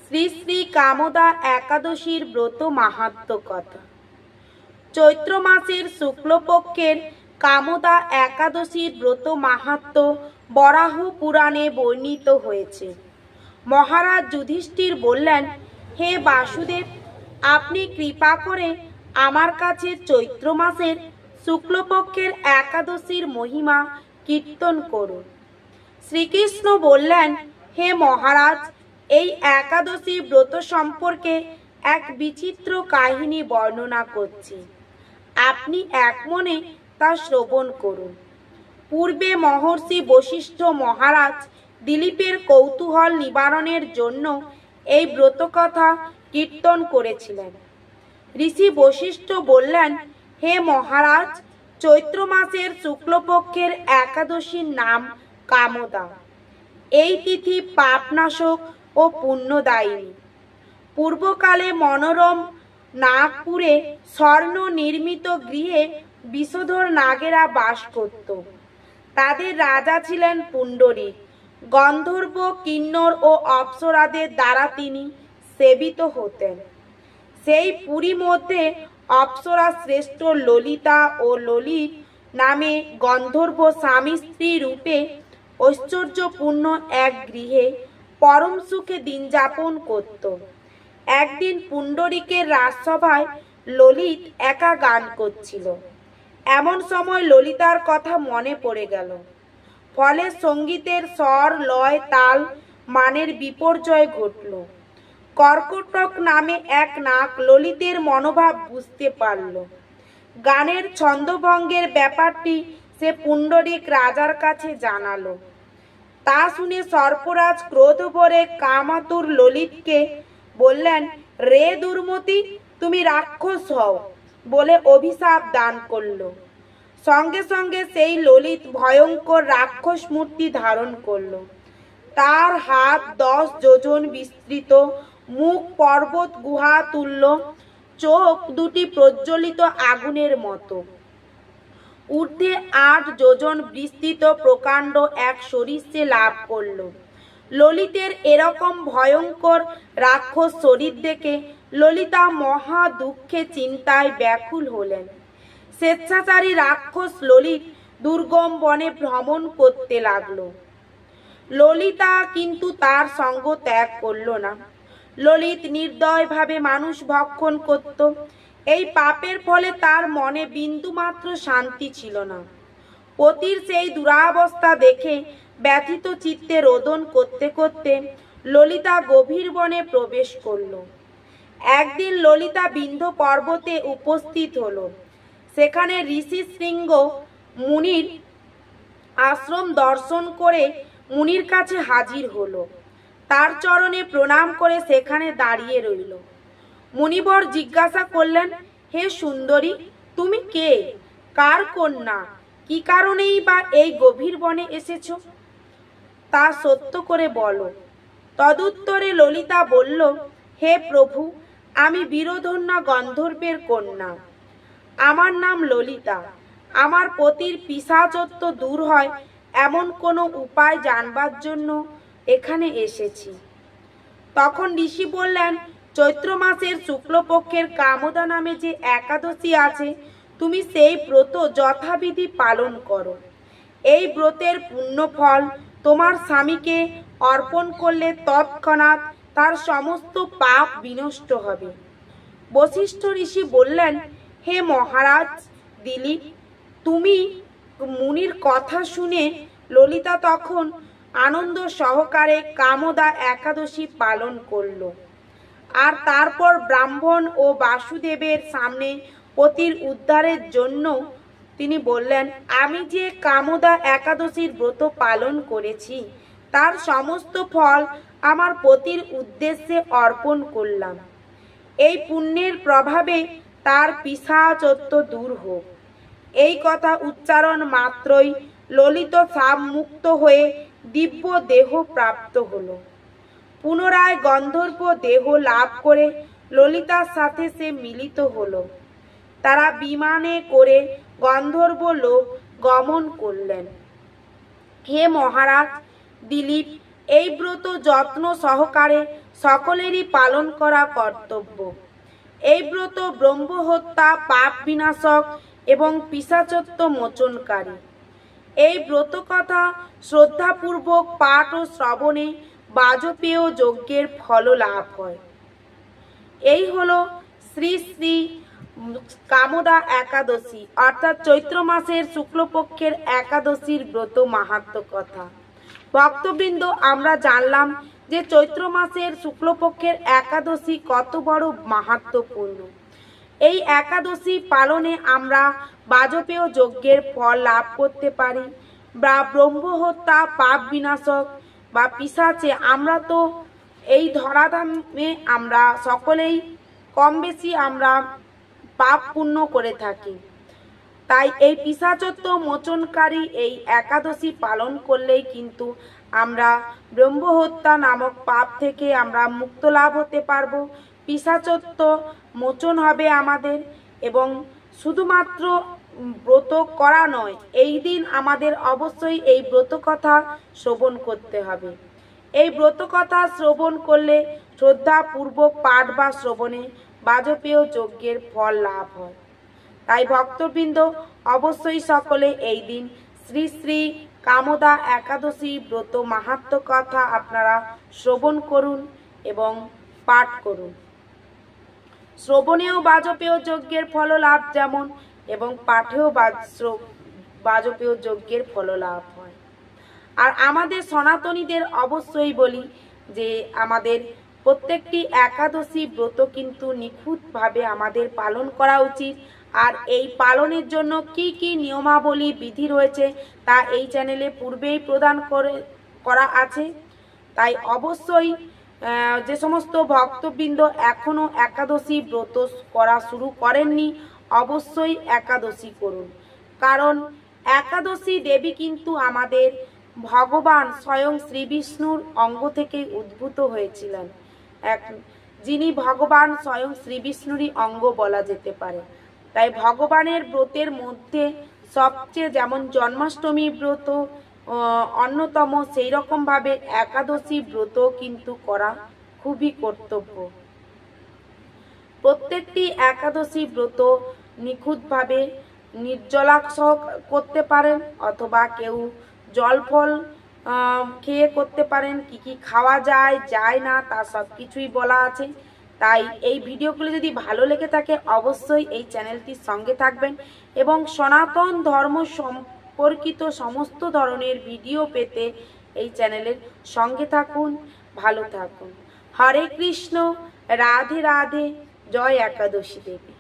শ্রী শ্রী কামদা একাদশীর ব্রত মাহাত্ম্য কথা। চৈত্র মাসের শুক্লপক্ষের কামদা একাদশীর ব্রত মাহাত্ম্য বরাহ পুরাণে বর্ণিত হয়েছে। মহারাজ যুধিষ্ঠির বললেন, হে বাসুদেব, আপনি কৃপা করে আমার কাছে চৈত্র মাসের শুক্লপক্ষের একাদশীর মহিমা কীর্তন করুন। শ্রীকৃষ্ণ বললেন, হে মহারাজ, এই একাদশী ব্রত সম্পর্কে এক বিচিত্র কাহিনী বর্ণনা করছি, আপনি এক মনে তা শ্রবণ করুন। পূর্বে মহর্ষি বশিষ্ঠ মহারাজ দিলীপের কৌতূহল নিবারণের জন্য এই ব্রতকথা কীর্তন করেছিলেন। ঋষি বশিষ্ঠ বললেন, হে মহারাজ, চৈত্র মাসের শুক্লপক্ষের একাদশীর নাম কামদা। এই তিথি পাপনাশক ও পুণ্যদায়িনী। পূর্বকালে মনোরম নাগপুরে স্বর্ণ নির্মিত গৃহে বিষধর নাগেরা বাস করত। তাদের রাজা ছিলেন পুণ্ডরীক। গন্ধর্ব, কিন্নর ও অপ্সরাদের দ্বারা তিনি সেবিত হতেন। সেই পুরী মধ্যে অপ্সরা শ্রেষ্ঠ ললিতা ও ললিত নামে গন্ধর্ব স্বামী স্ত্রী রূপে ঐশ্বর্যপূর্ণ এক গৃহে পরম সুখে দিন যাপন করত। একদিন পুণ্ডরীকের রাজসভায় ললিত একা গান করছিল। এমন সময় ললিতার কথা মনে পড়ে গেল। ফলে সঙ্গীতের স্বর, লয়, তাল, মানের বিপর্যয় ঘটল। কর্কটক নামে এক নাগ ললিতের মনোভাব বুঝতে পারল। গানের ছন্দভঙ্গের ব্যাপারটি সে পুণ্ডরীক রাজার কাছে জানালো। তা শুনে সর্পরাজ ক্রোধ ভরে কামাতুর ললিতকে বললেন, রে দুর্মতি, তুমি রাক্ষস হও বলে অভিশাপ দান করল। সঙ্গে সঙ্গে সেই ললিত ভয়ঙ্কর রাক্ষস মূর্তি ধারণ করল। তার হাত 10 যোজন বিস্তৃত, মুখ পর্বত গুহা তুল্য, চোখ দুটি প্রজ্বলিত আগুনের মতো, ঊর্ধ্বে 8 যোজন বিস্তৃত প্রকাণ্ড এক শরীর সে লাভ করল। ললিতের এরকম ভয়ঙ্কর রাক্ষস শরীর দেখে ললিতা মহা দুঃখে চিন্তায় ব্যাকুল হলেন। স্বেচ্ছাচারী রাক্ষস ললিত দুর্গম বনে ভ্রমণ করতে লাগল। ললিতা কিন্তু তার সঙ্গ ত্যাগ করল না। ললিত নির্দয়ভাবে মানুষ ভক্ষণ করত। এই পাপের ফলে তার মনে বিন্দুমাত্র শান্তি ছিল না। পতির সেই দুরাবস্থা দেখে ব্যথিত চিত্তে রোদন করতে করতে ললিতা গভীর বনে প্রবেশ করল। একদিন ললিতা বিন্ধ্য পর্বতে উপস্থিত হল। সেখানে ঋষি শৃঙ্গ মুনির আশ্রম দর্শন করে মুনির কাছে হাজির হলো। তার চরণে প্রণাম করে সেখানে দাঁড়িয়ে রইল। মুনিবর জিজ্ঞাসা করলেন, হে সুন্দরী, তুমি কে? কার কন্যা? কি কারণেই বা এই গভীর বনে এসেছ? তা সত্য করে বলো। তদুত্তরে ললিতা বলল, হে প্রভু, আমি বীরধন্যা গন্ধর্বের কন্যা। আমার নাম ললিতা। আমার পতির পিশাচত্ব দূর হয় এমন কোনো উপায় জানবার জন্য এখানে এসেছি। তখন ঋষি বললেন, চৈত্র মাসের শুক্লপক্ষের কামদা নামে যে একাদশী আছে, তুমি সেই ব্রত যথাবিধি পালন করো। এই ব্রতের পুণ্যফল তোমার স্বামীকে অর্পণ করলে তৎক্ষণাৎ তার সমস্ত পাপ বিনষ্ট হবে। বশিষ্ঠ ঋষি বললেন, হে মহারাজ দিলীপ, তুমি মুনির কথা শুনে ললিতা তখন আনন্দ সহকারে কামদা একাদশী পালন করল। আর তারপর ব্রাহ্মণ ও বাসুদেবের সামনে পতির উদ্ধারের জন্য তিনি বললেন, আমি যে কামদা একাদশীর ব্রত পালন করেছি তার সমস্ত ফল আমার পতির উদ্দেশ্যে অর্পণ করলাম। এই পুণ্যের প্রভাবে তার পিশাচত্ব দূর হোক। এই কথা উচ্চারণ মাত্রই ললিত সাপ মুক্ত হয়ে দিব্য দেহ প্রাপ্ত হল। পুনরায় গন্ধর্ব দেহ লাভ করে ললিতার সাথে সে মিলিত হল। তারা বিমানে করে গন্ধর্ব লোক গমন করলেন। হে মহারাজ দিলীপ, এই ব্রত যত্ন সহকারে সকলেরই পালন করা কর্তব্য। এই ব্রত ব্রহ্ম হত্যা, পাপ বিনাশক এবং পিশাচত্ব মোচনকারী। এই ব্রত কথা শ্রদ্ধাপূর্বক পাঠ ও শ্রবণে বাজপেয় যজ্ঞের ফল লাভ হয়। এই হলো শ্রী শ্রী কামদা একাদশী অর্থাৎ চৈত্র মাসের শুক্লপক্ষের একাদশীর ব্রত মাহাত্ম্য কথা। ভক্তবৃন্দ, আমরা জানলাম যে চৈত্র মাসের শুক্লপক্ষের একাদশী কত বড় মাহাত্ম্যপূর্ণ। এই একাদশী পালনে আমরা বাজপেয় যজ্ঞের ফল লাভ করতে পারি, বা ব্রহ্ম হত্যা, পাপ বিনাশক বা পিশাচে, আমরা তো এই ধরাধামে আমরা সকলেই কম বেশি আমরা পাপ পুণ্য করে থাকি। তাই এই পিশাচত্ব মোচনকারী এই একাদশী পালন করলেই কিন্তু আমরা ব্রহ্ম হত্যা নামক পাপ থেকে আমরা মুক্ত লাভ হতে পারবো, পিশাচত্ব মোচন হবে আমাদের। এবং শুধুমাত্র ব্রত করা নয়, এই দিন আমাদের অবশ্যই এই ব্রত কথা শ্রবণ করতে হবে। এই ব্রত কথা শ্রবণ করলে শ্রদ্ধাপূর্বক পাঠ বা শ্রবণে বাজপেয় যজ্ঞের ফল লাভ হয়। তাই ভক্তবৃন্দ, অবশ্যই সকলে এই দিন শ্রী শ্রী কামদা একাদশী ব্রত মাহাত্ম্য কথা আপনারা শ্রবণ করুন এবং পাঠ করুন। শ্রবণেও বাজপেয় যজ্ঞের ফল লাভ যেমন, এবং পাঠেও বাজপেয় যজ্ঞের ফল লাভ হয়। আর আমাদের সনাতনীদের অবশ্যই বলি যে আমাদের প্রত্যেকটি একাদশী ব্রত কিন্তু নিখুঁতভাবে আমাদের পালন করা উচিত। আর এই পালনের জন্য কি কি নিয়মাবলী বিধি রয়েছে তা এই চ্যানেলে পূর্বেই প্রদান করা আছে। তাই অবশ্যই যে সমস্ত ভক্তবৃন্দ এখনো একাদশী ব্রত করা শুরু করেননি, অবশ্যই একাদশী করুন। কারণ একাদশী দেবী কিন্তু আমাদের ভগবান স্বয়ং শ্রী বিষ্ণুর অঙ্গ থেকে উদ্ভূত হয়েছিলেন, যিনি ভগবান স্বয়ং শ্রী বিষ্ণুরই অঙ্গ বলা যেতে পারে। তাই ভগবানের ব্রতের মধ্যে সবচেয়ে যেমন জন্মাষ্টমী ব্রত অন্যতম, সেই রকম ভাবে একাদশী ব্রত কিন্তু করা খুবই কর্তব্য। প্রত্যেকটি একাদশী ব্রত নিখুঁতভাবে নির্জলাসহ করতে পারেন, অথবা কেউ জল ফল খেয়ে করতে পারেন। কি কি খাওয়া যায় না তা সব কিছুই বলা আছে। তাই এই ভিডিওগুলো যদি ভালো লেগে থাকে অবশ্যই এই চ্যানেলটির সঙ্গে থাকবেন এবং সনাতন ধর্ম সম্পর্কিত সমস্ত ধরনের ভিডিও পেতে এই চ্যানেলের সঙ্গে থাকুন। ভালো থাকুন। হরে কৃষ্ণ, রাধে রাধে, জয় একাদশী দেবী।